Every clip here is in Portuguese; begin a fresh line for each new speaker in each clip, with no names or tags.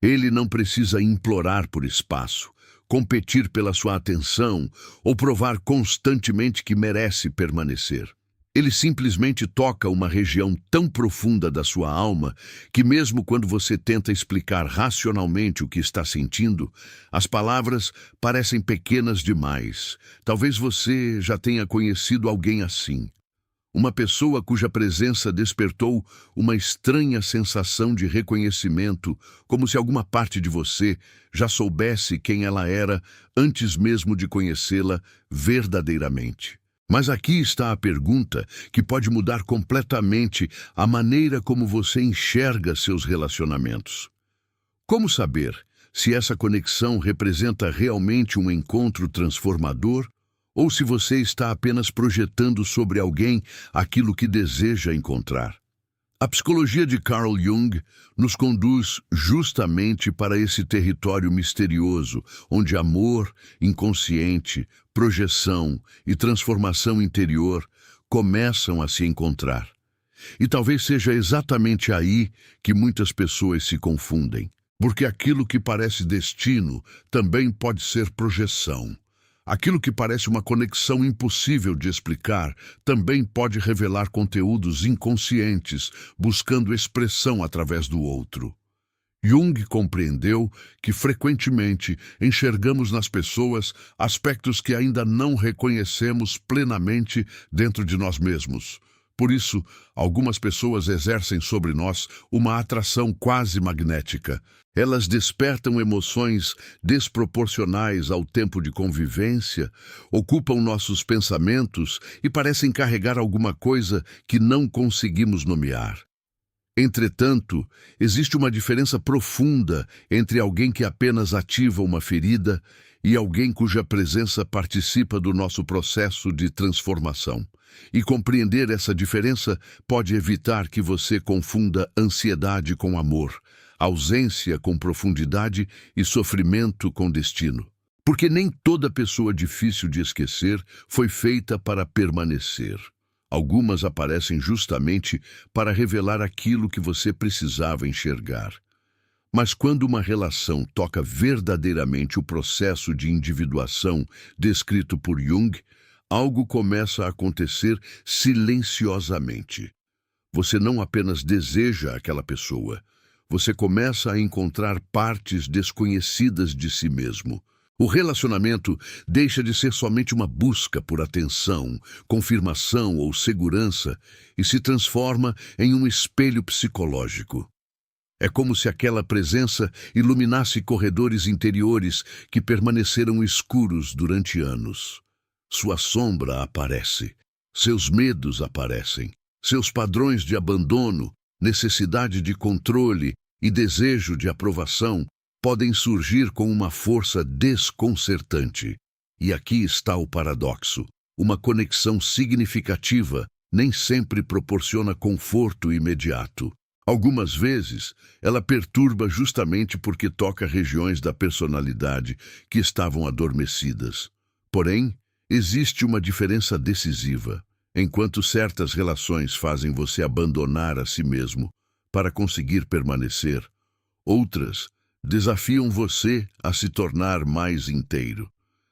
Ele não precisa implorar por espaço, competir pela sua atenção ou provar constantemente que merece permanecer. Ele simplesmente toca uma região tão profunda da sua alma que, mesmo quando você tenta explicar racionalmente o que está sentindo, as palavras parecem pequenas demais. Talvez você já tenha conhecido alguém assim. Uma pessoa cuja presença despertou uma estranha sensação de reconhecimento, como se alguma parte de você já soubesse quem ela era antes mesmo de conhecê-la verdadeiramente. Mas aqui está a pergunta que pode mudar completamente a maneira como você enxerga seus relacionamentos. Como saber se essa conexão representa realmente um encontro transformador ou se você está apenas projetando sobre alguém aquilo que deseja encontrar? A psicologia de Carl Jung nos conduz justamente para esse território misterioso, onde amor, inconsciente, projeção e transformação interior começam a se encontrar. E talvez seja exatamente aí que muitas pessoas se confundem, porque aquilo que parece destino também pode ser projeção. Aquilo que parece uma conexão impossível de explicar também pode revelar conteúdos inconscientes, buscando expressão através do outro. Jung compreendeu que frequentemente enxergamos nas pessoas aspectos que ainda não reconhecemos plenamente dentro de nós mesmos. Por isso, algumas pessoas exercem sobre nós uma atração quase magnética. Elas despertam emoções desproporcionais ao tempo de convivência, ocupam nossos pensamentos e parecem carregar alguma coisa que não conseguimos nomear. Entretanto, existe uma diferença profunda entre alguém que apenas ativa uma ferida e alguém cuja presença participa do nosso processo de transformação. E compreender essa diferença pode evitar que você confunda ansiedade com amor, ausência com profundidade e sofrimento com destino. Porque nem toda pessoa difícil de esquecer foi feita para permanecer. Algumas aparecem justamente para revelar aquilo que você precisava enxergar. Mas quando uma relação toca verdadeiramente o processo de individuação descrito por Jung, algo começa a acontecer silenciosamente. Você não apenas deseja aquela pessoa, você começa a encontrar partes desconhecidas de si mesmo. O relacionamento deixa de ser somente uma busca por atenção, confirmação ou segurança e se transforma em um espelho psicológico. É como se aquela presença iluminasse corredores interiores que permaneceram escuros durante anos. Sua sombra aparece, seus medos aparecem, seus padrões de abandono, necessidade de controle e desejo de aprovação podem surgir com uma força desconcertante. E aqui está o paradoxo. Uma conexão significativa nem sempre proporciona conforto imediato. Algumas vezes, ela perturba justamente porque toca regiões da personalidade que estavam adormecidas. Porém, existe uma diferença decisiva. Enquanto certas relações fazem você abandonar a si mesmo para conseguir permanecer, outras desafiam você a se tornar mais inteiro.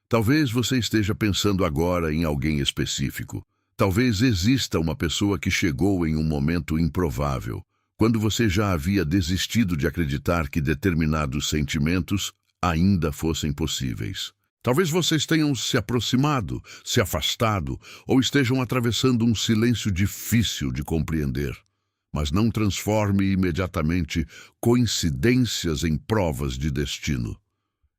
Talvez você esteja pensando agora em alguém específico. Talvez exista uma pessoa que chegou em um momento improvável, quando você já havia desistido de acreditar que determinados sentimentos ainda fossem possíveis. Talvez vocês tenham se aproximado, se afastado, ou estejam atravessando um silêncio difícil de compreender. Mas não transforme imediatamente coincidências em provas de destino.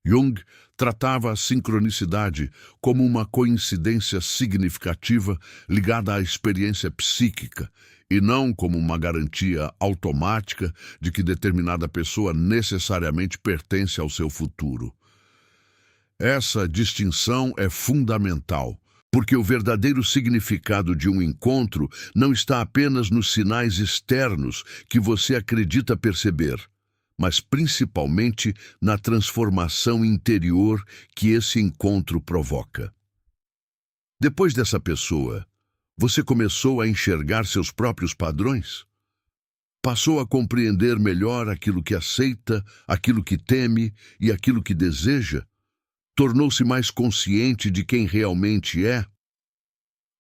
Jung tratava a sincronicidade como uma coincidência significativa ligada à experiência psíquica e não como uma garantia automática de que determinada pessoa necessariamente pertence ao seu futuro. Essa distinção é fundamental, porque o verdadeiro significado de um encontro não está apenas nos sinais externos que você acredita perceber, mas principalmente na transformação interior que esse encontro provoca. Depois dessa pessoa, você começou a enxergar seus próprios padrões? Passou a compreender melhor aquilo que aceita, aquilo que teme e aquilo que deseja? Tornou-se mais consciente de quem realmente é?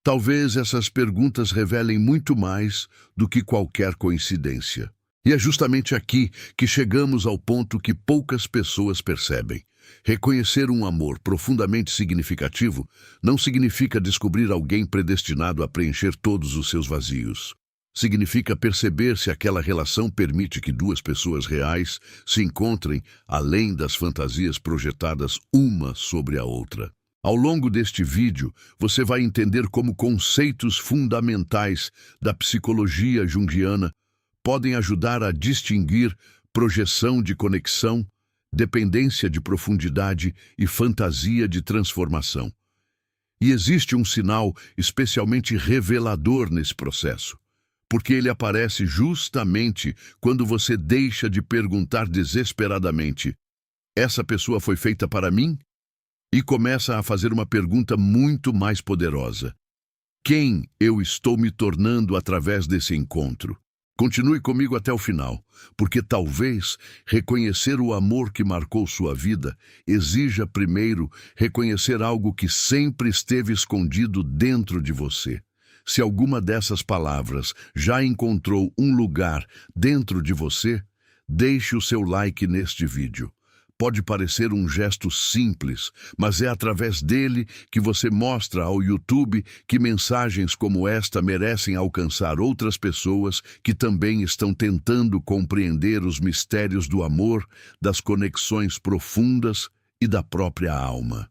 Talvez essas perguntas revelem muito mais do que qualquer coincidência. E é justamente aqui que chegamos ao ponto que poucas pessoas percebem. Reconhecer um amor profundamente significativo não significa descobrir alguém predestinado a preencher todos os seus vazios. Significa perceber se aquela relação permite que duas pessoas reais se encontrem além das fantasias projetadas uma sobre a outra. Ao longo deste vídeo, você vai entender como conceitos fundamentais da psicologia junguiana podem ajudar a distinguir projeção de conexão, dependência de profundidade e fantasia de transformação. E existe um sinal especialmente revelador nesse processo, porque ele aparece justamente quando você deixa de perguntar desesperadamente: essa pessoa foi feita para mim? E começa a fazer uma pergunta muito mais poderosa: quem eu estou me tornando através desse encontro? Continue comigo até o final, porque talvez reconhecer o amor que marcou sua vida exija primeiro reconhecer algo que sempre esteve escondido dentro de você. Se alguma dessas palavras já encontrou um lugar dentro de você, deixe o seu like neste vídeo. Pode parecer um gesto simples, mas é através dele que você mostra ao YouTube que mensagens como esta merecem alcançar outras pessoas que também estão tentando compreender os mistérios do amor, das conexões profundas e da própria alma.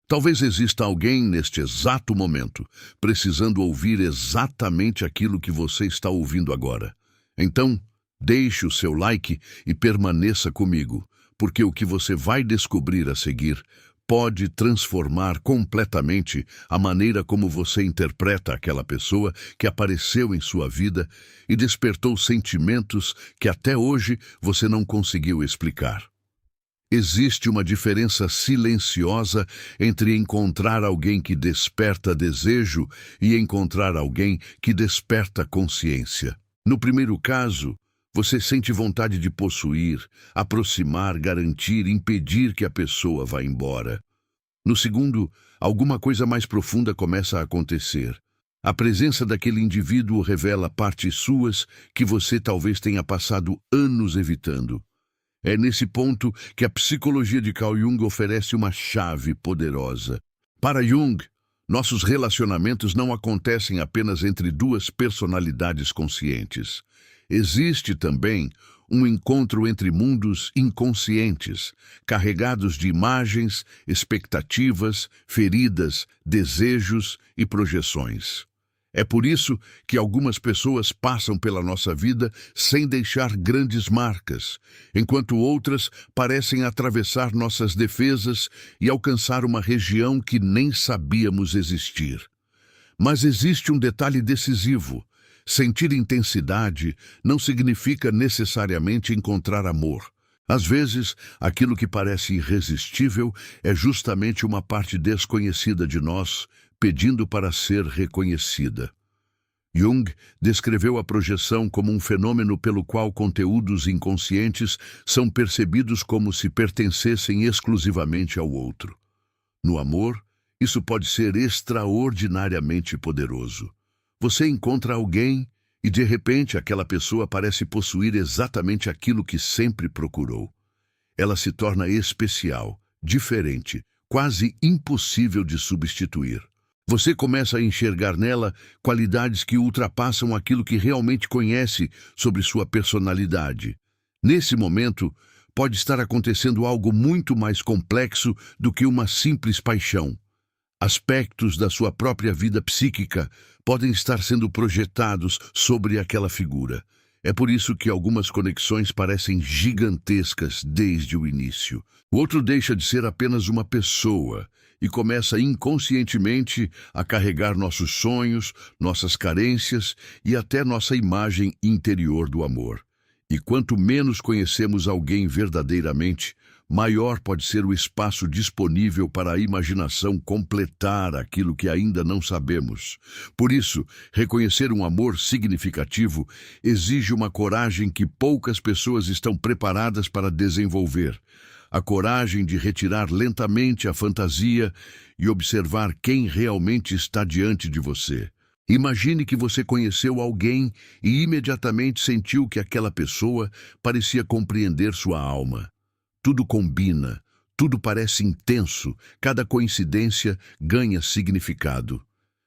Talvez exista alguém neste exato momento precisando ouvir exatamente aquilo que você está ouvindo agora. Então, deixe o seu like e permaneça comigo, porque o que você vai descobrir a seguir pode transformar completamente a maneira como você interpreta aquela pessoa que apareceu em sua vida e despertou sentimentos que até hoje você não conseguiu explicar. Existe uma diferença silenciosa entre encontrar alguém que desperta desejo e encontrar alguém que desperta consciência. No primeiro caso, você sente vontade de possuir, aproximar, garantir, impedir que a pessoa vá embora. No segundo, alguma coisa mais profunda começa a acontecer. A presença daquele indivíduo revela partes suas que você talvez tenha passado anos evitando. É nesse ponto que a psicologia de Carl Jung oferece uma chave poderosa. Para Jung, nossos relacionamentos não acontecem apenas entre duas personalidades conscientes. Existe também um encontro entre mundos inconscientes, carregados de imagens, expectativas, feridas, desejos e projeções. É por isso que algumas pessoas passam pela nossa vida sem deixar grandes marcas, enquanto outras parecem atravessar nossas defesas e alcançar uma região que nem sabíamos existir. Mas existe um detalhe decisivo. Sentir intensidade não significa necessariamente encontrar amor. Às vezes, aquilo que parece irresistível é justamente uma parte desconhecida de nós, pedindo para ser reconhecida. Jung descreveu a projeção como um fenômeno pelo qual conteúdos inconscientes são percebidos como se pertencessem exclusivamente ao outro. No amor, isso pode ser extraordinariamente poderoso. Você encontra alguém e, de repente, aquela pessoa parece possuir exatamente aquilo que sempre procurou. Ela se torna especial, diferente, quase impossível de substituir. Você começa a enxergar nela qualidades que ultrapassam aquilo que realmente conhece sobre sua personalidade. Nesse momento, pode estar acontecendo algo muito mais complexo do que uma simples paixão. Aspectos da sua própria vida psíquica podem estar sendo projetados sobre aquela figura. É por isso que algumas conexões parecem gigantescas desde o início. O outro deixa de ser apenas uma pessoa e começa inconscientemente a carregar nossos sonhos, nossas carências e até nossa imagem interior do amor. E quanto menos conhecemos alguém verdadeiramente, maior pode ser o espaço disponível para a imaginação completar aquilo que ainda não sabemos. Por isso, reconhecer um amor significativo exige uma coragem que poucas pessoas estão preparadas para desenvolver. A coragem de retirar lentamente a fantasia e observar quem realmente está diante de você. Imagine que você conheceu alguém e imediatamente sentiu que aquela pessoa parecia compreender sua alma. Tudo combina, tudo parece intenso, cada coincidência ganha significado.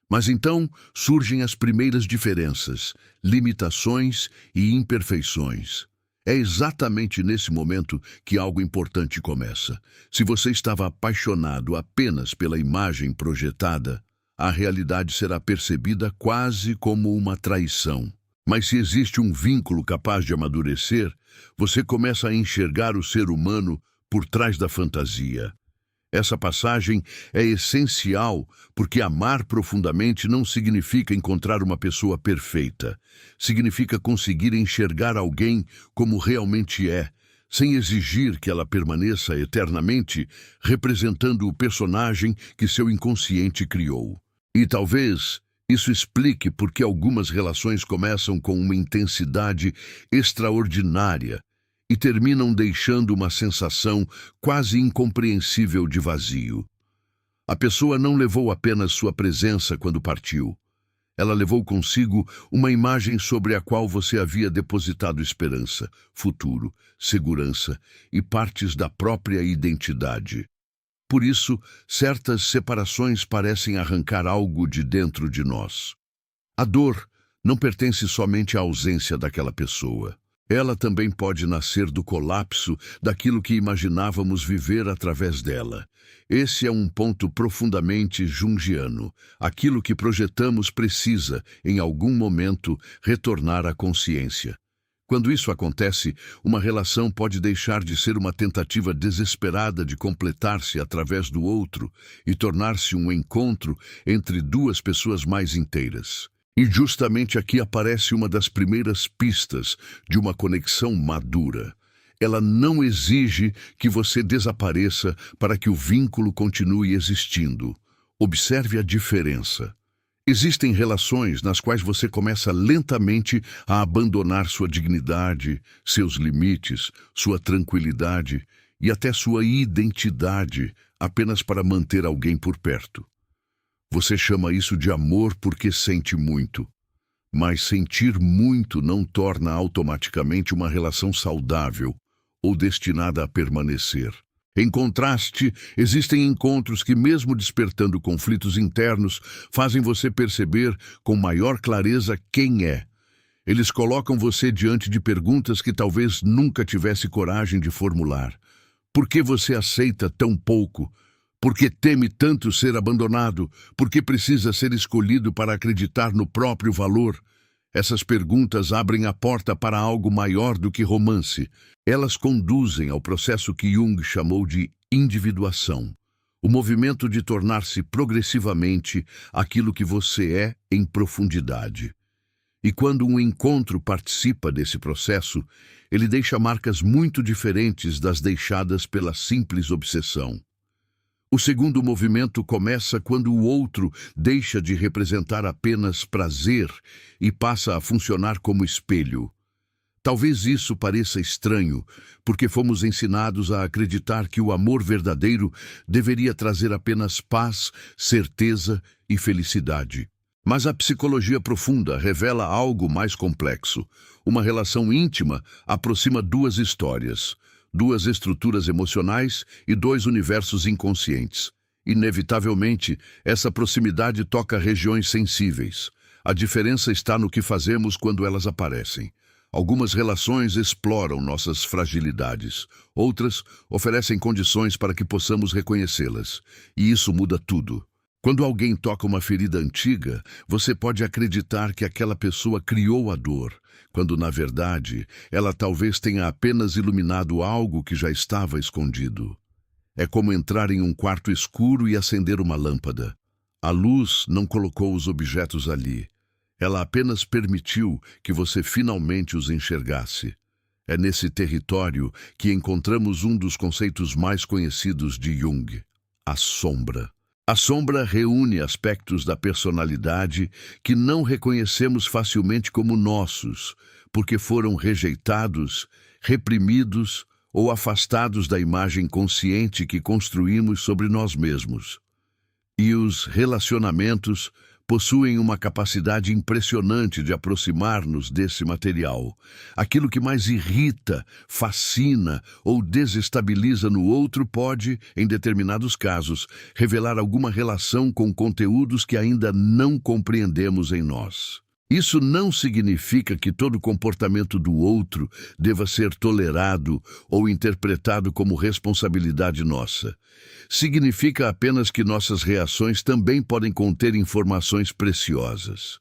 Mas então surgem as primeiras diferenças, limitações e imperfeições. É exatamente nesse momento que algo importante começa. Se você estava apaixonado apenas pela imagem projetada, a realidade será percebida quase como uma traição. Mas se existe um vínculo capaz de amadurecer, você começa a enxergar o ser humano por trás da fantasia. Essa passagem é essencial porque amar profundamente não significa encontrar uma pessoa perfeita. Significa conseguir enxergar alguém como realmente é, sem exigir que ela permaneça eternamente representando o personagem que seu inconsciente criou. E talvez isso explique por que algumas relações começam com uma intensidade extraordinária e terminam deixando uma sensação quase incompreensível de vazio. A pessoa não levou apenas sua presença quando partiu. Ela levou consigo uma imagem sobre a qual você havia depositado esperança, futuro, segurança e partes da própria identidade. Por isso, certas separações parecem arrancar algo de dentro de nós. A dor não pertence somente à ausência daquela pessoa. Ela também pode nascer do colapso daquilo que imaginávamos viver através dela. Esse é um ponto profundamente junguiano. Aquilo que projetamos precisa, em algum momento, retornar à consciência. Quando isso acontece, uma relação pode deixar de ser uma tentativa desesperada de completar-se através do outro e tornar-se um encontro entre duas pessoas mais inteiras. E justamente aqui aparece uma das primeiras pistas de uma conexão madura. Ela não exige que você desapareça para que o vínculo continue existindo. Observe a diferença. Existem relações nas quais você começa lentamente a abandonar sua dignidade, seus limites, sua tranquilidade e até sua identidade apenas para manter alguém por perto. Você chama isso de amor porque sente muito. Mas sentir muito não torna automaticamente uma relação saudável ou destinada a permanecer. Em contraste, existem encontros que, mesmo despertando conflitos internos, fazem você perceber com maior clareza quem é. Eles colocam você diante de perguntas que talvez nunca tivesse coragem de formular. Por que você aceita tão pouco? Por que teme tanto ser abandonado? Por que precisa ser escolhido para acreditar no próprio valor? Essas perguntas abrem a porta para algo maior do que romance. Elas conduzem ao processo que Jung chamou de individuação, o movimento de tornar-se progressivamente aquilo que você é em profundidade. E quando um encontro participa desse processo, ele deixa marcas muito diferentes das deixadas pela simples obsessão. O segundo movimento começa quando o outro deixa de representar apenas prazer e passa a funcionar como espelho. Talvez isso pareça estranho, porque fomos ensinados a acreditar que o amor verdadeiro deveria trazer apenas paz, certeza e felicidade. Mas a psicologia profunda revela algo mais complexo. Uma relação íntima aproxima duas histórias, duas estruturas emocionais e dois universos inconscientes. Inevitavelmente, essa proximidade toca regiões sensíveis. A diferença está no que fazemos quando elas aparecem. Algumas relações exploram nossas fragilidades, outras oferecem condições para que possamos reconhecê-las. E isso muda tudo. Quando alguém toca uma ferida antiga, você pode acreditar que aquela pessoa criou a dor, quando, na verdade, ela talvez tenha apenas iluminado algo que já estava escondido. É como entrar em um quarto escuro e acender uma lâmpada. A luz não colocou os objetos ali. Ela apenas permitiu que você finalmente os enxergasse. É nesse território que encontramos um dos conceitos mais conhecidos de Jung, a sombra. A sombra reúne aspectos da personalidade que não reconhecemos facilmente como nossos, porque foram rejeitados, reprimidos ou afastados da imagem consciente que construímos sobre nós mesmos. E os relacionamentos possuem uma capacidade impressionante de aproximar-nos desse material. Aquilo que mais irrita, fascina ou desestabiliza no outro pode, em determinados casos, revelar alguma relação com conteúdos que ainda não compreendemos em nós. Isso não significa que todo comportamento do outro deva ser tolerado ou interpretado como responsabilidade nossa. Significa apenas que nossas reações também podem conter informações preciosas.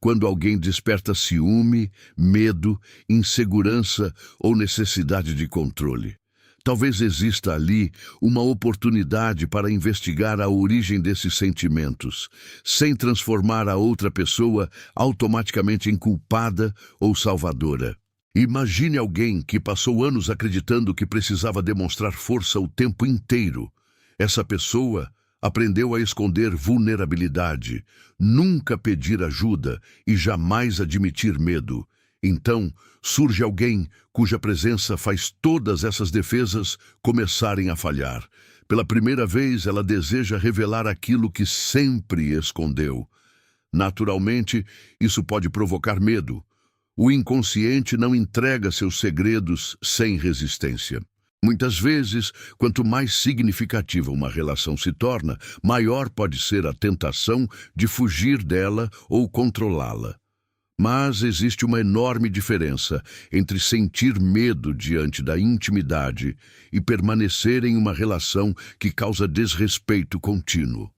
Quando alguém desperta ciúme, medo, insegurança ou necessidade de controle, talvez exista ali uma oportunidade para investigar a origem desses sentimentos, sem transformar a outra pessoa automaticamente em culpada ou salvadora. Imagine alguém que passou anos acreditando que precisava demonstrar força o tempo inteiro. Essa pessoa aprendeu a esconder vulnerabilidade, nunca pedir ajuda e jamais admitir medo. Então, surge alguém cuja presença faz todas essas defesas começarem a falhar. Pela primeira vez, ela deseja revelar aquilo que sempre escondeu. Naturalmente, isso pode provocar medo. O inconsciente não entrega seus segredos sem resistência. Muitas vezes, quanto mais significativa uma relação se torna, maior pode ser a tentação de fugir dela ou controlá-la. Mas existe uma enorme diferença entre sentir medo diante da intimidade e permanecer em uma relação que causa desrespeito contínuo.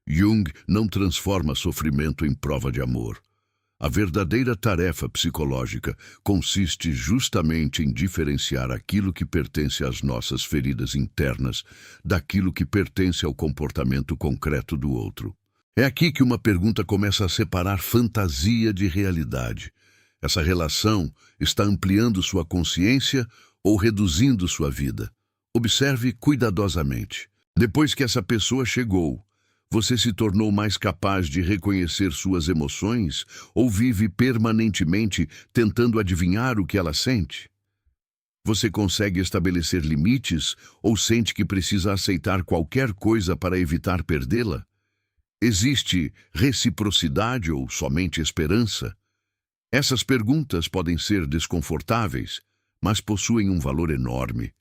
Jung não transforma sofrimento em prova de amor. A verdadeira tarefa psicológica consiste justamente em diferenciar aquilo que pertence às nossas feridas internas daquilo que pertence ao comportamento concreto do outro. É aqui que uma pergunta começa a separar fantasia de realidade. Essa relação está ampliando sua consciência ou reduzindo sua vida? Observe cuidadosamente. Depois que essa pessoa chegou, você se tornou mais capaz de reconhecer suas emoções ou vive permanentemente tentando adivinhar o que ela sente? Você consegue estabelecer limites ou sente que precisa aceitar qualquer coisa para evitar perdê-la? Existe reciprocidade ou somente esperança? Essas perguntas podem ser desconfortáveis, mas possuem um valor enorme.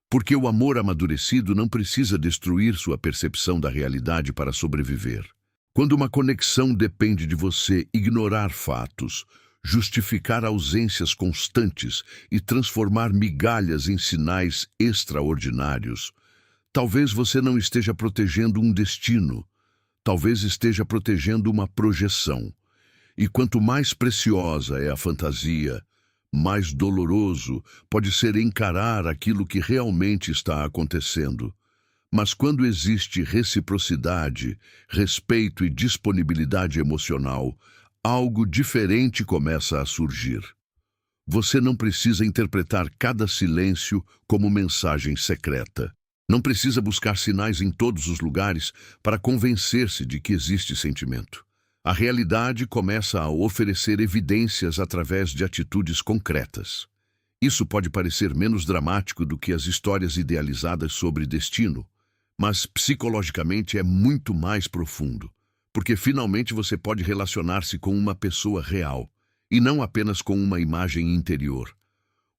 Porque o amor amadurecido não precisa destruir sua percepção da realidade para sobreviver. Quando uma conexão depende de você ignorar fatos, justificar ausências constantes e transformar migalhas em sinais extraordinários, talvez você não esteja protegendo um destino, talvez esteja protegendo uma projeção. E quanto mais preciosa é a fantasia, mais doloroso pode ser encarar aquilo que realmente está acontecendo. Mas quando existe reciprocidade, respeito e disponibilidade emocional, algo diferente começa a surgir. Você não precisa interpretar cada silêncio como mensagem secreta. Não precisa buscar sinais em todos os lugares para convencer-se de que existe sentimento. A realidade começa a oferecer evidências através de atitudes concretas. Isso pode parecer menos dramático do que as histórias idealizadas sobre destino, mas psicologicamente é muito mais profundo, porque finalmente você pode relacionar-se com uma pessoa real, e não apenas com uma imagem interior.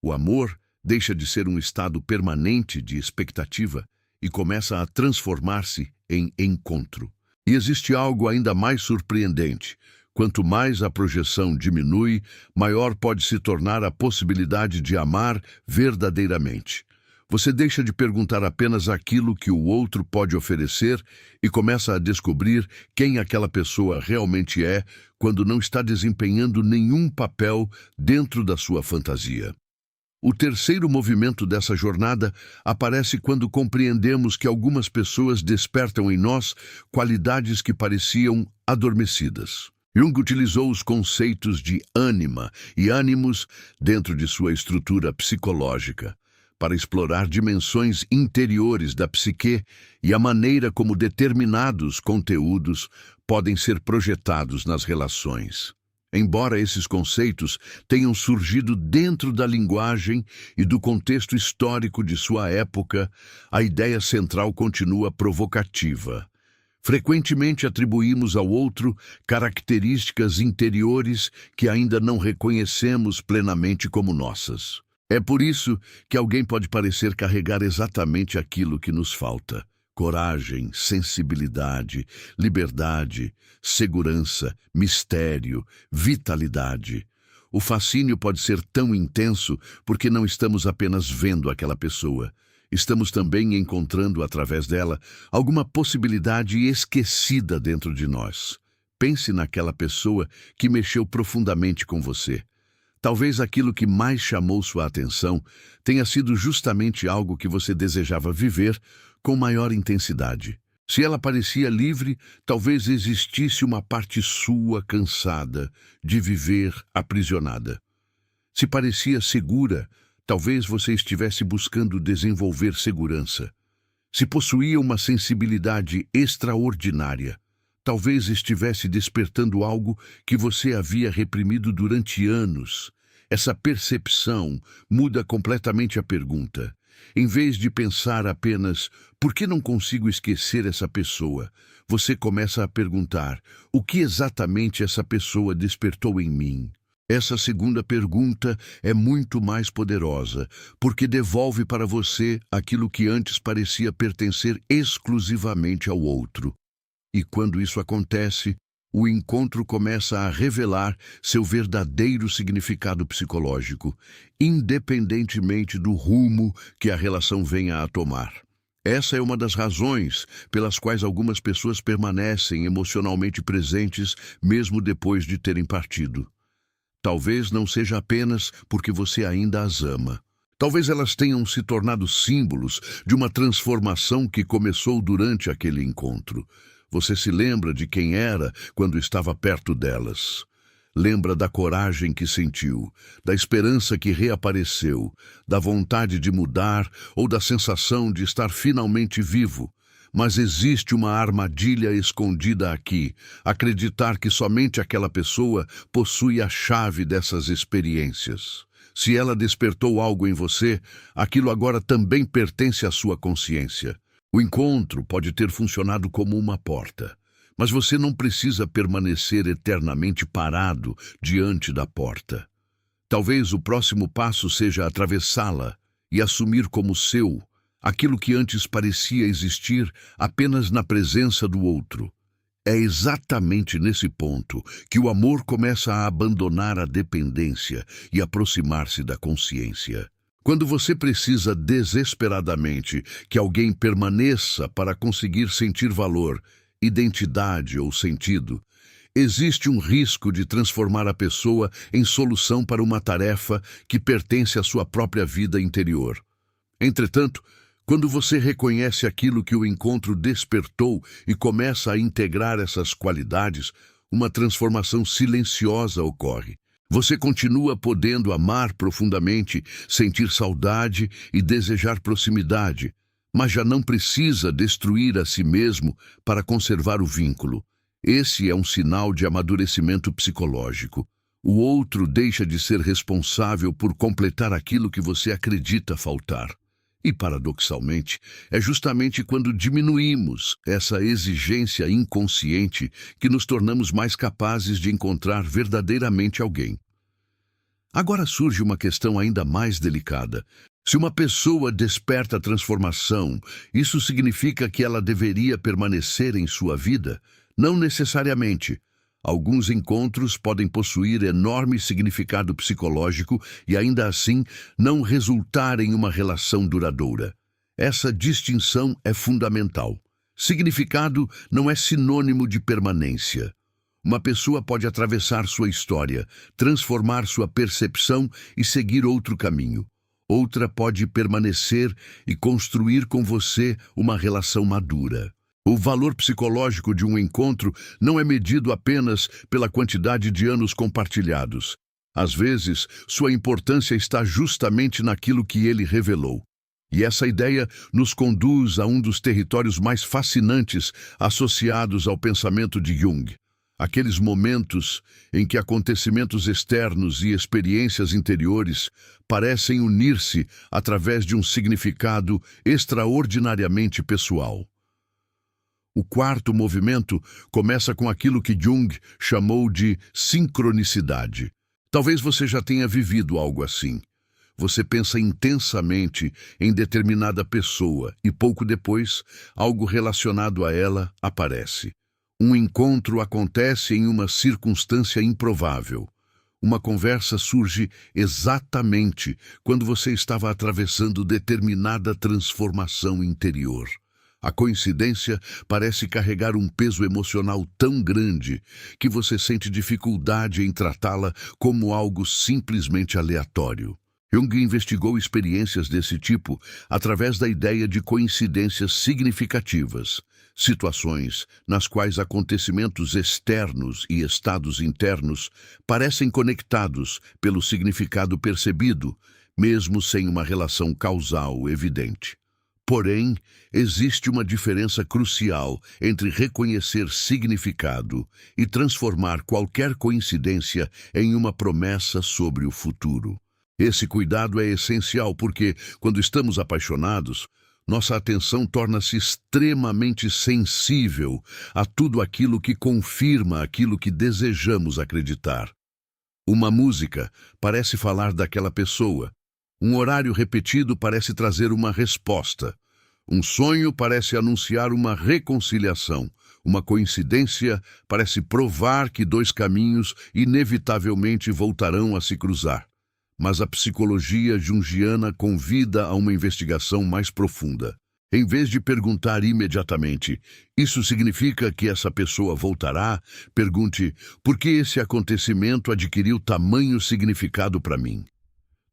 O amor deixa de ser um estado permanente de expectativa e começa a transformar-se em encontro. E existe algo ainda mais surpreendente. Quanto mais a projeção diminui, maior pode se tornar a possibilidade de amar verdadeiramente. Você deixa de perguntar apenas aquilo que o outro pode oferecer e começa a descobrir quem aquela pessoa realmente é quando não está desempenhando nenhum papel dentro da sua fantasia. O terceiro movimento dessa jornada aparece quando compreendemos que algumas pessoas despertam em nós qualidades que pareciam adormecidas. Jung utilizou os conceitos de ânima e ânimos dentro de sua estrutura psicológica para explorar dimensões interiores da psique e a maneira como determinados conteúdos podem ser projetados nas relações. Embora esses conceitos tenham surgido dentro da linguagem e do contexto histórico de sua época, a ideia central continua provocativa. Frequentemente atribuímos ao outro características interiores que ainda não reconhecemos plenamente como nossas. É por isso que alguém pode parecer carregar exatamente aquilo que nos falta: coragem, sensibilidade, liberdade, segurança, mistério, vitalidade. O fascínio pode ser tão intenso porque não estamos apenas vendo aquela pessoa. Estamos também encontrando, através dela, alguma possibilidade esquecida dentro de nós. Pense naquela pessoa que mexeu profundamente com você. Talvez aquilo que mais chamou sua atenção tenha sido justamente algo que você desejava viver com maior intensidade. Se ela parecia livre, talvez existisse uma parte sua cansada de viver aprisionada. Se parecia segura, talvez você estivesse buscando desenvolver segurança. Se possuía uma sensibilidade extraordinária, talvez estivesse despertando algo que você havia reprimido durante anos. Essa percepção muda completamente a pergunta. Em vez de pensar apenas, por que não consigo esquecer essa pessoa? Você começa a perguntar, o que exatamente essa pessoa despertou em mim? Essa segunda pergunta é muito mais poderosa, porque devolve para você aquilo que antes parecia pertencer exclusivamente ao outro. E quando isso acontece, o encontro começa a revelar seu verdadeiro significado psicológico, independentemente do rumo que a relação venha a tomar. Essa é uma das razões pelas quais algumas pessoas permanecem emocionalmente presentes mesmo depois de terem partido. Talvez não seja apenas porque você ainda as ama. Talvez elas tenham se tornado símbolos de uma transformação que começou durante aquele encontro. Você se lembra de quem era quando estava perto delas. Lembra da coragem que sentiu, da esperança que reapareceu, da vontade de mudar ou da sensação de estar finalmente vivo. Mas existe uma armadilha escondida aqui: acreditar que somente aquela pessoa possui a chave dessas experiências. Se ela despertou algo em você, aquilo agora também pertence à sua consciência. O encontro pode ter funcionado como uma porta, mas você não precisa permanecer eternamente parado diante da porta. Talvez o próximo passo seja atravessá-la e assumir como seu aquilo que antes parecia existir apenas na presença do outro. É exatamente nesse ponto que o amor começa a abandonar a dependência e aproximar-se da consciência. Quando você precisa desesperadamente que alguém permaneça para conseguir sentir valor, identidade ou sentido, existe um risco de transformar a pessoa em solução para uma tarefa que pertence à sua própria vida interior. Entretanto, quando você reconhece aquilo que o encontro despertou e começa a integrar essas qualidades, uma transformação silenciosa ocorre. Você continua podendo amar profundamente, sentir saudade e desejar proximidade, mas já não precisa destruir a si mesmo para conservar o vínculo. Esse é um sinal de amadurecimento psicológico. O outro deixa de ser responsável por completar aquilo que você acredita faltar. E, paradoxalmente, é justamente quando diminuímos essa exigência inconsciente que nos tornamos mais capazes de encontrar verdadeiramente alguém. Agora surge uma questão ainda mais delicada. Se uma pessoa desperta a transformação, isso significa que ela deveria permanecer em sua vida? Não necessariamente. Alguns encontros podem possuir enorme significado psicológico e, ainda assim, não resultar em uma relação duradoura. Essa distinção é fundamental. Significado não é sinônimo de permanência. Uma pessoa pode atravessar sua história, transformar sua percepção e seguir outro caminho. Outra pode permanecer e construir com você uma relação madura. O valor psicológico de um encontro não é medido apenas pela quantidade de anos compartilhados. Às vezes, sua importância está justamente naquilo que ele revelou. E essa ideia nos conduz a um dos territórios mais fascinantes associados ao pensamento de Jung. Aqueles momentos em que acontecimentos externos e experiências interiores parecem unir-se através de um significado extraordinariamente pessoal. O quarto movimento começa com aquilo que Jung chamou de sincronicidade. Talvez você já tenha vivido algo assim. Você pensa intensamente em determinada pessoa e pouco depois, algo relacionado a ela aparece. Um encontro acontece em uma circunstância improvável. Uma conversa surge exatamente quando você estava atravessando determinada transformação interior. A coincidência parece carregar um peso emocional tão grande que você sente dificuldade em tratá-la como algo simplesmente aleatório. Jung investigou experiências desse tipo através da ideia de coincidências significativas, situações nas quais acontecimentos externos e estados internos parecem conectados pelo significado percebido, mesmo sem uma relação causal evidente. Porém, existe uma diferença crucial entre reconhecer significado e transformar qualquer coincidência em uma promessa sobre o futuro. Esse cuidado é essencial porque, quando estamos apaixonados, nossa atenção torna-se extremamente sensível a tudo aquilo que confirma aquilo que desejamos acreditar. Uma música parece falar daquela pessoa. Um horário repetido parece trazer uma resposta. Um sonho parece anunciar uma reconciliação. Uma coincidência parece provar que dois caminhos inevitavelmente voltarão a se cruzar. Mas a psicologia junguiana convida a uma investigação mais profunda. Em vez de perguntar imediatamente, isso significa que essa pessoa voltará? Pergunte, por que esse acontecimento adquiriu tamanho significado para mim?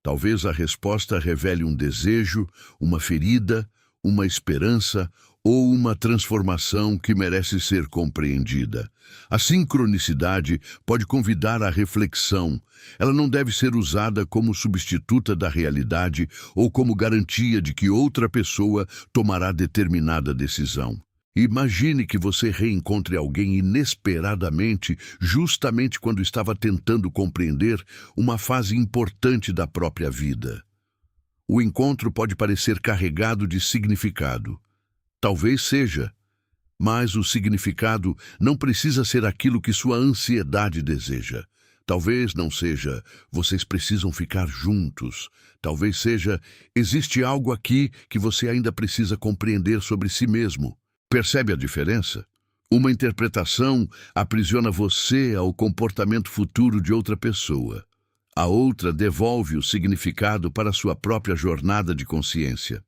Talvez a resposta revele um desejo, uma ferida, uma esperança ou uma transformação que merece ser compreendida. A sincronicidade pode convidar à reflexão. Ela não deve ser usada como substituta da realidade ou como garantia de que outra pessoa tomará determinada decisão. Imagine que você reencontre alguém inesperadamente, justamente quando estava tentando compreender uma fase importante da própria vida. O encontro pode parecer carregado de significado. Talvez seja, mas o significado não precisa ser aquilo que sua ansiedade deseja. Talvez não seja, vocês precisam ficar juntos. Talvez seja, existe algo aqui que você ainda precisa compreender sobre si mesmo. Percebe a diferença? Uma interpretação aprisiona você ao comportamento futuro de outra pessoa. A outra devolve o significado para sua própria jornada de consciência.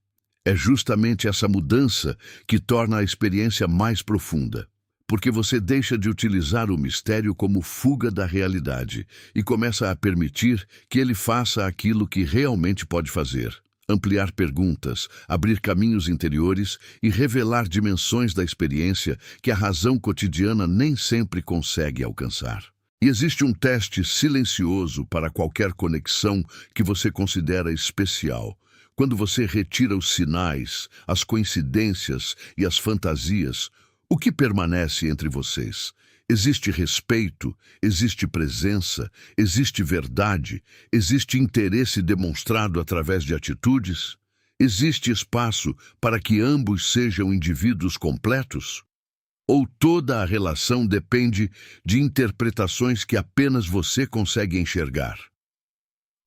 É justamente essa mudança que torna a experiência mais profunda, porque você deixa de utilizar o mistério como fuga da realidade e começa a permitir que ele faça aquilo que realmente pode fazer. Ampliar perguntas, abrir caminhos interiores e revelar dimensões da experiência que a razão cotidiana nem sempre consegue alcançar. E existe um teste silencioso para qualquer conexão que você considera especial. Quando você retira os sinais, as coincidências e as fantasias, o que permanece entre vocês? Existe respeito, existe presença, existe verdade, existe interesse demonstrado através de atitudes? Existe espaço para que ambos sejam indivíduos completos? Ou toda a relação depende de interpretações que apenas você consegue enxergar?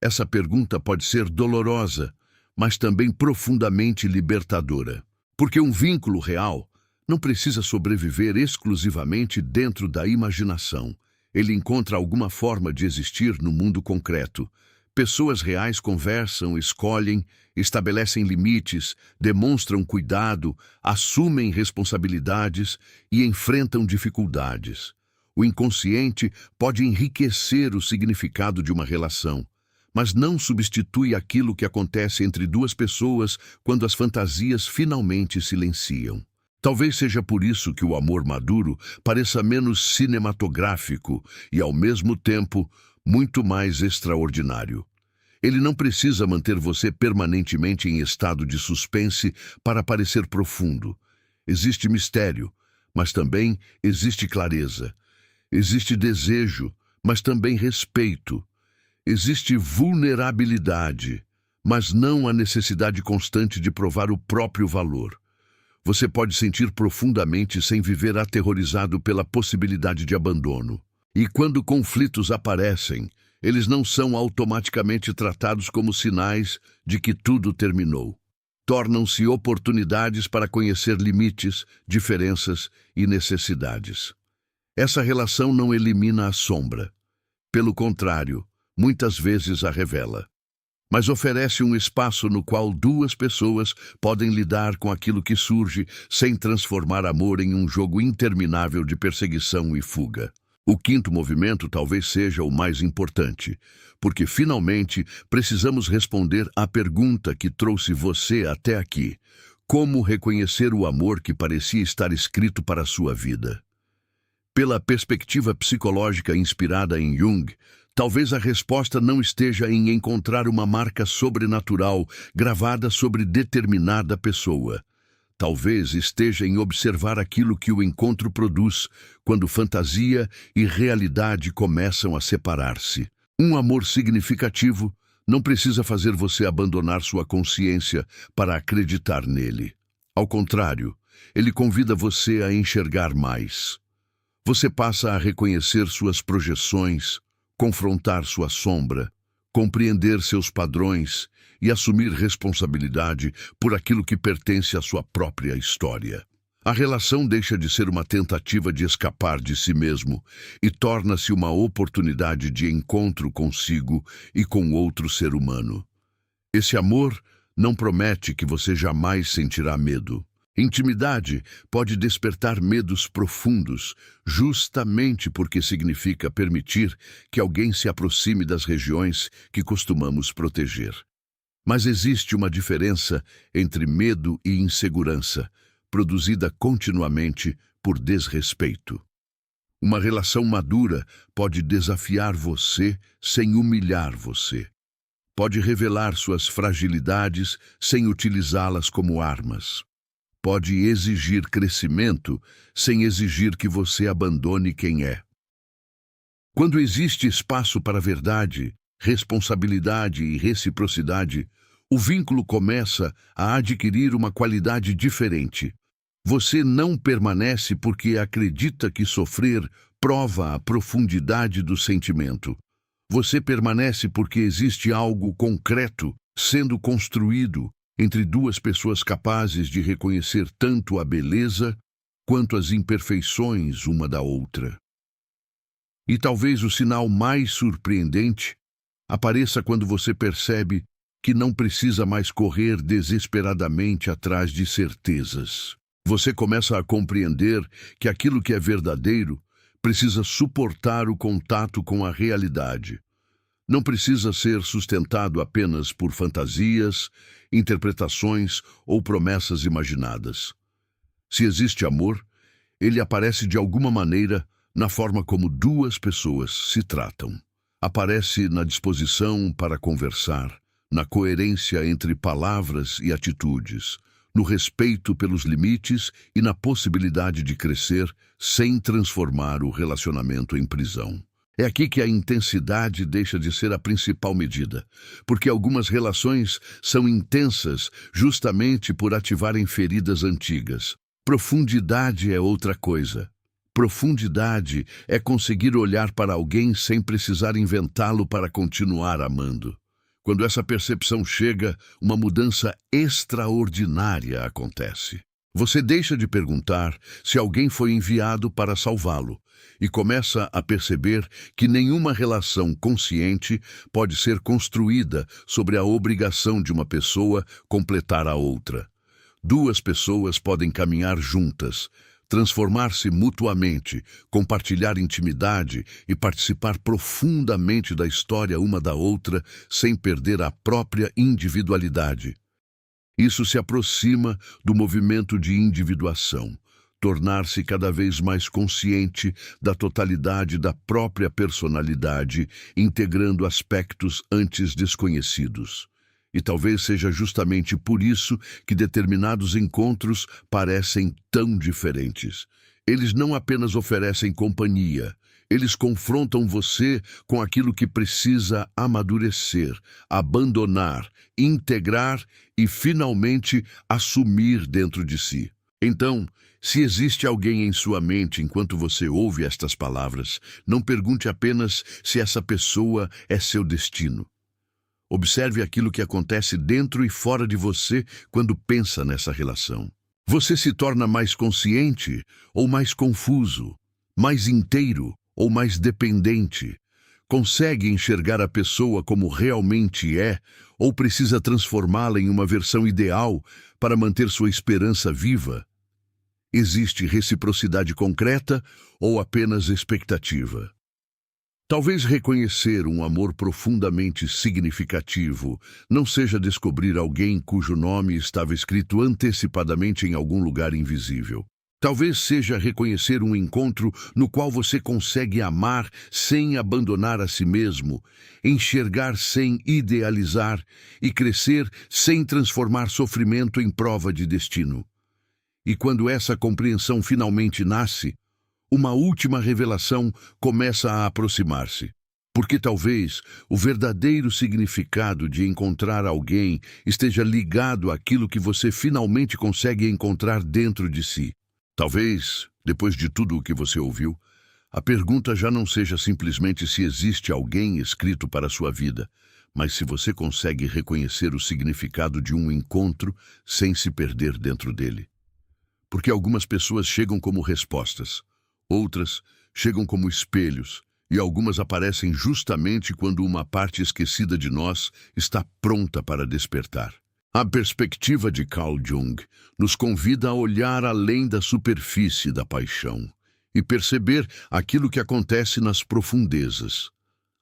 Essa pergunta pode ser dolorosa, mas também profundamente libertadora. Porque um vínculo real não precisa sobreviver exclusivamente dentro da imaginação. Ele encontra alguma forma de existir no mundo concreto. Pessoas reais conversam, escolhem, estabelecem limites, demonstram cuidado, assumem responsabilidades e enfrentam dificuldades. O inconsciente pode enriquecer o significado de uma relação, mas não substitui aquilo que acontece entre duas pessoas quando as fantasias finalmente silenciam. Talvez seja por isso que o amor maduro pareça menos cinematográfico e, ao mesmo tempo, muito mais extraordinário. Ele não precisa manter você permanentemente em estado de suspense para parecer profundo. Existe mistério, mas também existe clareza. Existe desejo, mas também respeito. Existe vulnerabilidade, mas não a necessidade constante de provar o próprio valor. Você pode sentir profundamente sem viver aterrorizado pela possibilidade de abandono. E quando conflitos aparecem, eles não são automaticamente tratados como sinais de que tudo terminou. Tornam-se oportunidades para conhecer limites, diferenças e necessidades. Essa relação não elimina a sombra. Pelo contrário, muitas vezes a revela. Mas oferece um espaço no qual duas pessoas podem lidar com aquilo que surge sem transformar amor em um jogo interminável de perseguição e fuga. O quinto movimento talvez seja o mais importante, porque finalmente precisamos responder à pergunta que trouxe você até aqui: como reconhecer o amor que parecia estar escrito para a sua vida? Pela perspectiva psicológica inspirada em Jung, talvez a resposta não esteja em encontrar uma marca sobrenatural gravada sobre determinada pessoa. Talvez esteja em observar aquilo que o encontro produz quando fantasia e realidade começam a separar-se. Um amor significativo não precisa fazer você abandonar sua consciência para acreditar nele. Ao contrário, ele convida você a enxergar mais. Você passa a reconhecer suas projeções, confrontar sua sombra, compreender seus padrões e assumir responsabilidade por aquilo que pertence à sua própria história. A relação deixa de ser uma tentativa de escapar de si mesmo e torna-se uma oportunidade de encontro consigo e com outro ser humano. Esse amor não promete que você jamais sentirá medo. Intimidade pode despertar medos profundos, justamente porque significa permitir que alguém se aproxime das regiões que costumamos proteger. Mas existe uma diferença entre medo e insegurança, produzida continuamente por desrespeito. Uma relação madura pode desafiar você sem humilhar você. Pode revelar suas fragilidades sem utilizá-las como armas. Pode exigir crescimento sem exigir que você abandone quem é. Quando existe espaço para verdade, responsabilidade e reciprocidade, o vínculo começa a adquirir uma qualidade diferente. Você não permanece porque acredita que sofrer prova a profundidade do sentimento. Você permanece porque existe algo concreto sendo construído entre duas pessoas capazes de reconhecer tanto a beleza quanto as imperfeições uma da outra. E talvez o sinal mais surpreendente apareça quando você percebe que não precisa mais correr desesperadamente atrás de certezas. Você começa a compreender que aquilo que é verdadeiro precisa suportar o contato com a realidade. Não precisa ser sustentado apenas por fantasias, interpretações ou promessas imaginadas. Se existe amor, ele aparece de alguma maneira na forma como duas pessoas se tratam. Aparece na disposição para conversar, na coerência entre palavras e atitudes, no respeito pelos limites e na possibilidade de crescer sem transformar o relacionamento em prisão. É aqui que a intensidade deixa de ser a principal medida, porque algumas relações são intensas justamente por ativarem feridas antigas. Profundidade é outra coisa. Profundidade é conseguir olhar para alguém sem precisar inventá-lo para continuar amando. Quando essa percepção chega, uma mudança extraordinária acontece. Você deixa de perguntar se alguém foi enviado para salvá-lo e começa a perceber que nenhuma relação consciente pode ser construída sobre a obrigação de uma pessoa completar a outra. Duas pessoas podem caminhar juntas, transformar-se mutuamente, compartilhar intimidade e participar profundamente da história uma da outra sem perder a própria individualidade. Isso se aproxima do movimento de individuação. tornar-se cada vez mais consciente da totalidade da própria personalidade, integrando aspectos antes desconhecidos. E talvez seja justamente por isso que determinados encontros parecem tão diferentes. Eles não apenas oferecem companhia, eles confrontam você com aquilo que precisa amadurecer, abandonar, integrar e, finalmente, assumir dentro de si. Então, se existe alguém em sua mente enquanto você ouve estas palavras, não pergunte apenas se essa pessoa é seu destino. Observe aquilo que acontece dentro e fora de você quando pensa nessa relação. Você se torna mais consciente ou mais confuso, mais inteiro ou mais dependente? Consegue enxergar a pessoa como realmente é ou precisa transformá-la em uma versão ideal para manter sua esperança viva? Existe reciprocidade concreta ou apenas expectativa? Talvez reconhecer um amor profundamente significativo não seja descobrir alguém cujo nome estava escrito antecipadamente em algum lugar invisível. Talvez seja reconhecer um encontro no qual você consegue amar sem abandonar a si mesmo, enxergar sem idealizar e crescer sem transformar sofrimento em prova de destino. E quando essa compreensão finalmente nasce, uma última revelação começa a aproximar-se. Porque talvez o verdadeiro significado de encontrar alguém esteja ligado àquilo que você finalmente consegue encontrar dentro de si. Talvez, depois de tudo o que você ouviu, a pergunta já não seja simplesmente se existe alguém escrito para a sua vida, mas se você consegue reconhecer o significado de um encontro sem se perder dentro dele. Porque algumas pessoas chegam como respostas, outras chegam como espelhos, e algumas aparecem justamente quando uma parte esquecida de nós está pronta para despertar. A perspectiva de Carl Jung nos convida a olhar além da superfície da paixão e perceber aquilo que acontece nas profundezas,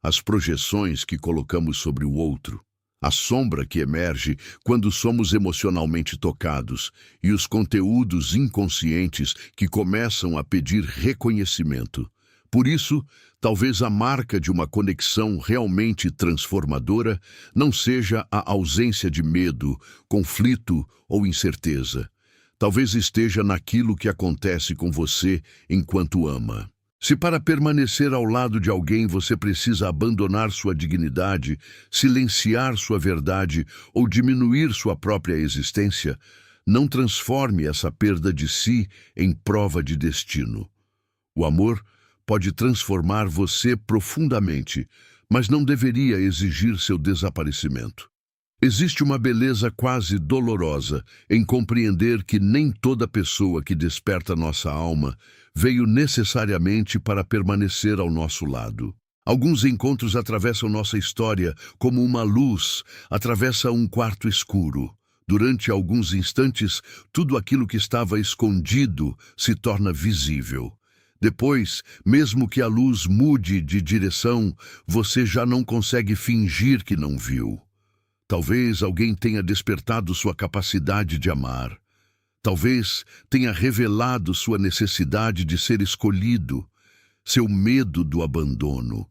as projeções que colocamos sobre o outro, a sombra que emerge quando somos emocionalmente tocados e os conteúdos inconscientes que começam a pedir reconhecimento. Por isso, talvez a marca de uma conexão realmente transformadora não seja a ausência de medo, conflito ou incerteza. Talvez esteja naquilo que acontece com você enquanto ama. Se para permanecer ao lado de alguém você precisa abandonar sua dignidade, silenciar sua verdade ou diminuir sua própria existência, não transforme essa perda de si em prova de destino. O amor pode transformar você profundamente, mas não deveria exigir seu desaparecimento. Existe uma beleza quase dolorosa em compreender que nem toda pessoa que desperta nossa alma veio necessariamente para permanecer ao nosso lado. Alguns encontros atravessam nossa história como uma luz atravessa um quarto escuro. Durante alguns instantes, tudo aquilo que estava escondido se torna visível. Depois, mesmo que a luz mude de direção, você já não consegue fingir que não viu. Talvez alguém tenha despertado sua capacidade de amar. Talvez tenha revelado sua necessidade de ser escolhido, seu medo do abandono,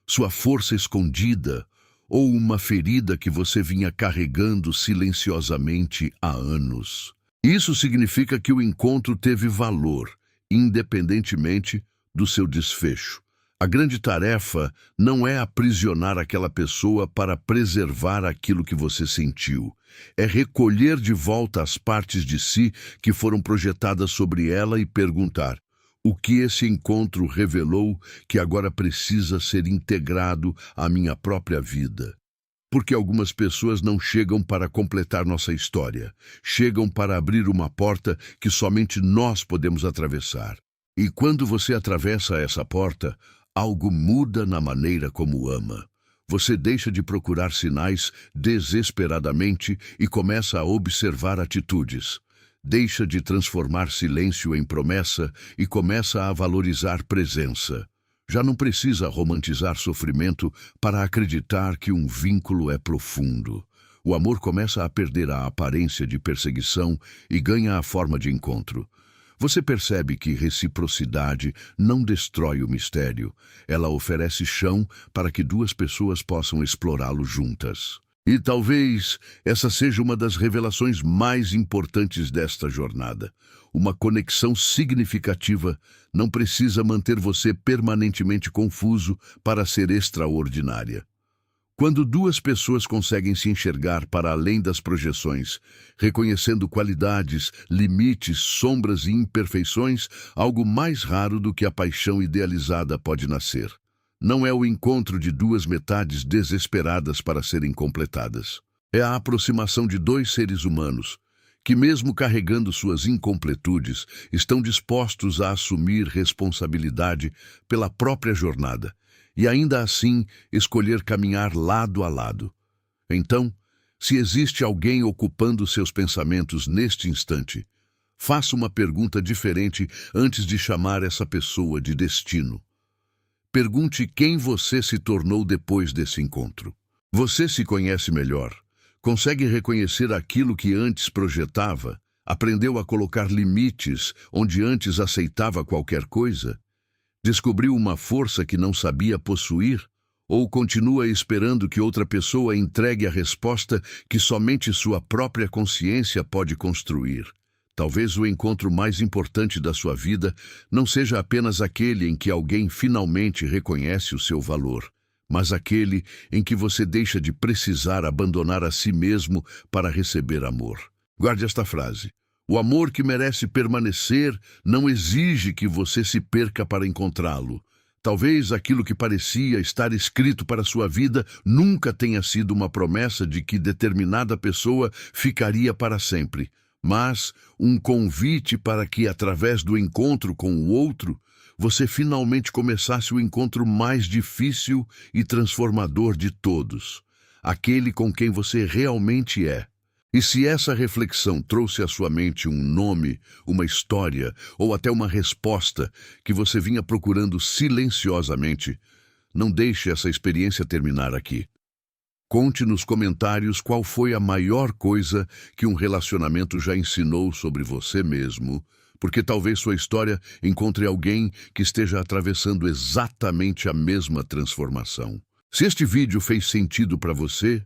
sua força escondida ou uma ferida que você vinha carregando silenciosamente há anos. Isso significa que o encontro teve valor, independentemente do seu desfecho. A grande tarefa não é aprisionar aquela pessoa para preservar aquilo que você sentiu. É recolher de volta as partes de si que foram projetadas sobre ela e perguntar: o que esse encontro revelou que agora precisa ser integrado à minha própria vida? Porque algumas pessoas não chegam para completar nossa história, chegam para abrir uma porta que somente nós podemos atravessar. E quando você atravessa essa porta, algo muda na maneira como ama. Você deixa de procurar sinais desesperadamente e começa a observar atitudes. Deixa de transformar silêncio em promessa e começa a valorizar presença. Já não precisa romantizar sofrimento para acreditar que um vínculo é profundo. O amor começa a perder a aparência de perseguição e ganha a forma de encontro. Você percebe que reciprocidade não destrói o mistério, ela oferece chão para que duas pessoas possam explorá-lo juntas. E talvez essa seja uma das revelações mais importantes desta jornada. Uma conexão significativa não precisa manter você permanentemente confuso para ser extraordinária. Quando duas pessoas conseguem se enxergar para além das projeções, reconhecendo qualidades, limites, sombras e imperfeições, algo mais raro do que a paixão idealizada pode nascer. Não é o encontro de duas metades desesperadas para serem completadas. É a aproximação de dois seres humanos, que mesmo carregando suas incompletudes, estão dispostos a assumir responsabilidade pela própria jornada, e ainda assim escolher caminhar lado a lado. Então, se existe alguém ocupando seus pensamentos neste instante, faça uma pergunta diferente antes de chamar essa pessoa de destino. Pergunte quem você se tornou depois desse encontro. Você se conhece melhor, consegue reconhecer aquilo que antes projetava, aprendeu a colocar limites onde antes aceitava qualquer coisa, descobriu uma força que não sabia possuir, ou continua esperando que outra pessoa entregue a resposta que somente sua própria consciência pode construir. Talvez o encontro mais importante da sua vida não seja apenas aquele em que alguém finalmente reconhece o seu valor, mas aquele em que você deixa de precisar abandonar a si mesmo para receber amor. Guarde esta frase. O amor que merece permanecer não exige que você se perca para encontrá-lo. Talvez aquilo que parecia estar escrito para sua vida nunca tenha sido uma promessa de que determinada pessoa ficaria para sempre, mas um convite para que, através do encontro com o outro, você finalmente começasse o encontro mais difícil e transformador de todos, aquele com quem você realmente é. E se essa reflexão trouxe à sua mente um nome, uma história ou até uma resposta que você vinha procurando silenciosamente, não deixe essa experiência terminar aqui. Conte nos comentários qual foi a maior coisa que um relacionamento já ensinou sobre você mesmo, porque talvez sua história encontre alguém que esteja atravessando exatamente a mesma transformação. Se este vídeo fez sentido para você,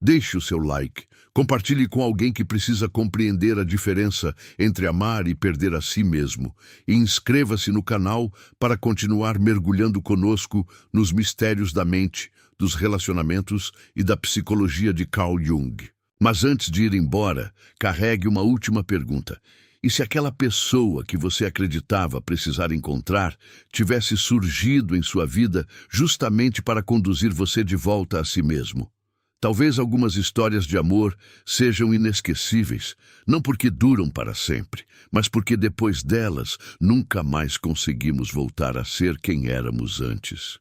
deixe o seu like, compartilhe com alguém que precisa compreender a diferença entre amar e perder a si mesmo, e inscreva-se no canal para continuar mergulhando conosco nos mistérios da mente, dos relacionamentos e da psicologia de Carl Jung. Mas antes de ir embora, carregue uma última pergunta. E se aquela pessoa que você acreditava precisar encontrar tivesse surgido em sua vida justamente para conduzir você de volta a si mesmo? Talvez algumas histórias de amor sejam inesquecíveis, não porque duram para sempre, mas porque depois delas nunca mais conseguimos voltar a ser quem éramos antes.